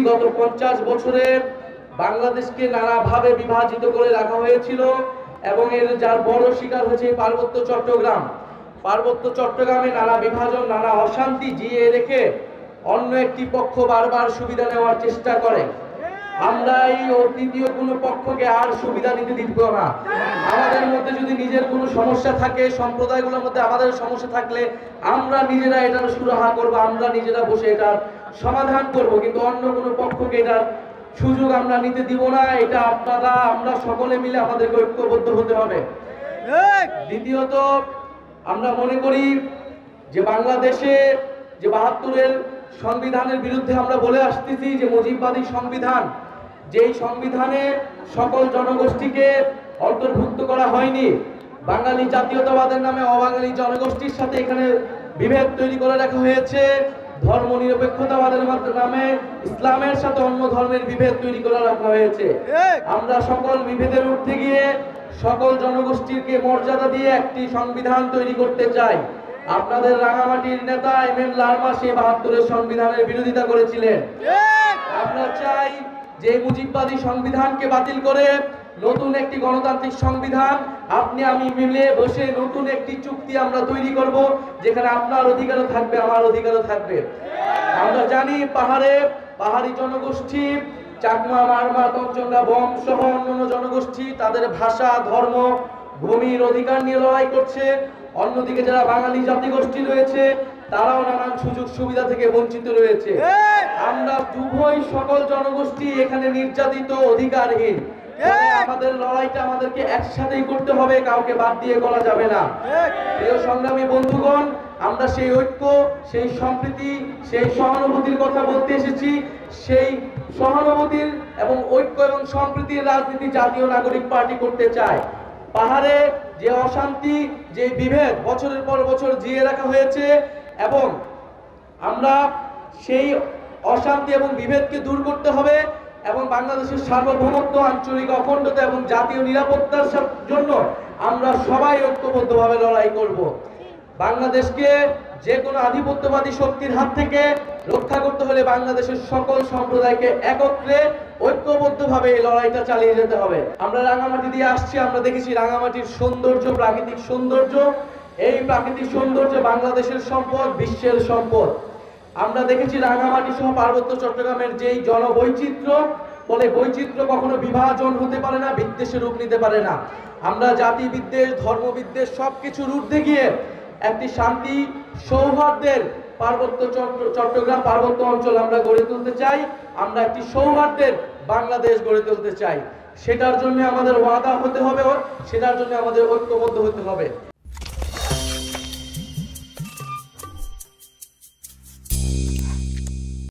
গত 50 বছরে বাংলাদেশকে নানাভাবে বিভাজিত করে রাখা হয়েছিল এবং এর যার বড় শিকার হয়েছে পার্বত্য চট্টগ্রাম। পার্বত্য চট্টগ্রামে নানা বিভাজন, নানা অশান্তি জিয়ে রেখে অন্য একটি পক্ষ বারবার সুবিধা নেওয়ার চেষ্টা করে। আমরা এই তৃতীয় কোনো পক্ষকে আর সুবিধা নিতে দিব না। আমাদের মধ্যে যদি নিজের কোনো সমস্যা থাকে, সম্প্রদায়গুলোর মধ্যে আমাদের সমস্যা থাকলে আমরা নিজেরা এটার সুরাহা করব, আমরা নিজেরা বসে এটার সমাধান করব, কিন্তু অন্য কোনো পক্ষকে এটার সুযোগ আমরা নিতে দিব না। এটা আপনারা আমরা সকলে মিলে আমাদেরকে ঐক্যবদ্ধ হতে হবে। দ্বিতীয়ত, আমরা মনে করি যে বাংলাদেশে যে 72-এর সংবিধানের বিরুদ্ধে আমরা বলে আসতেছি যে মুজিববাদী সংবিধান, যেই সংবিধানে সকল জনগোষ্ঠীকে অন্তর্ভুক্ত করা হয়নি, বাঙালি জাতীয়তাবাদের নামে অবাঙালি জনগোষ্ঠীর সাথে এখানে বিভেদ তৈরি করে রাখা হয়েছে, ধর্ম নিরপেক্ষতাবাদের নামে ইসলামের সাথে অন্য ধর্মের বিভেদ তৈরি করে রাখা হয়েছে। আমরা সকল বিভেদের ঊর্ধ্বে গিয়ে সকল জনগোষ্ঠীকে মর্যাদা দিয়ে একটি সংবিধান তৈরি করতে চাই। আপনাদের রাঙামাটির নেতা এম লারমা সে 72-এর সংবিধানের বিরোধিতা করেছিলেন। আমরা চাই যে মুজিববাদী সংবিধানকে বাতিল করে নতুন একটি গণতান্ত্রিক সংবিধান আপনি আমি মিলে বসে নতুন একটি চুক্তি আমরা তৈরি করব, যেখানে আপনার অধিকারও থাকবে, আমার অধিকারও থাকবে। আমরা জানি পাহাড়ি জনগোষ্ঠী, চাকমা, মারমা, তঞ্চঙ্গা, বম সহ অন্যান্য জনগোষ্ঠী তাদের ভাষা, ধর্ম, ভূমির অধিকার নিয়ে লড়াই করছে। অন্যদিকে যারা বাঙালি জাতিগোষ্ঠী রয়েছে তারাও নানান সুযোগ সুবিধা থেকে বঞ্চিত রয়েছে। আমরা উভয় সকল জনগোষ্ঠী এখানে নির্যাতিত, অধিকারহীন। আমাদের লড়াইটা আমাদেরকে একসাথেই করতে হবে, কাউকে বাদ দিয়ে করা যাবে না। প্রিয় সংগ্রামী বন্ধুগণ, আমরা সেই ঐক্য, সেই সম্প্রীতি, সেই সহানুভূতির কথা বলতে এসেছি। সেই সহানুভূতির এবং ঐক্য এবং সম্প্রীতির রাজনীতি জাতীয় নাগরিক পার্টি করতে চায়। পাহাড়ে যে অশান্তি, যে বিভেদ বছরের পর বছর জিয়ে রাখা হয়েছে এবং আমরা সেই অশান্তি এবং বিভেদকে দূর করতে হবে এবং বাংলাদেশের সার্বভৌমত্ব, আঞ্চলিক অখণ্ডতা এবং জাতীয় নিরাপত্তার জন্য আমরা সবাই ঐক্যবদ্ধভাবে লড়াই করব। বাংলাদেশকে যে কোনো আধিপত্যবাদী শক্তির হাত থেকে রক্ষা করতে হলে বাংলাদেশের সকল সম্প্রদায়কে একত্রে ঐক্যবদ্ধভাবে এই লড়াইটা চালিয়ে যেতে হবে। আমরা রাঙামাটি দিয়ে আসছি, আমরা দেখেছি রাঙামাটির সৌন্দর্য, প্রাকৃতিক সৌন্দর্য। এই প্রাকৃতিক সৌন্দর্য বাংলাদেশের সম্পদ, বিশ্বের সম্পদ। আমরা দেখেছি রাঙামাটি সহ পার্বত্য চট্টগ্রামের যেই জনবৈচিত্র্য, বলে বৈচিত্র্য কখনো বিভাজন হতে পারে না, বিদ্বেষের রূপ নিতে পারে না। আমরা জাতি বিদ্বেষ, ধর্ম বিদ্বেষ সবকিছুর ঊর্ধ্বে গিয়ে একটি শান্তি, সৌহার্দ্যের চট্টগ্রাম পার্বত্য অঞ্চল আমরা গড়ে তুলতে চাই। আমরা একটি সৌহার্দ্যের বাংলাদেশ গড়ে তুলতে চাই। সেটার জন্য আমাদের ওয়াদা হতে হবে, সেটার জন্য আমাদের ঐক্যবদ্ধ হতে হবে।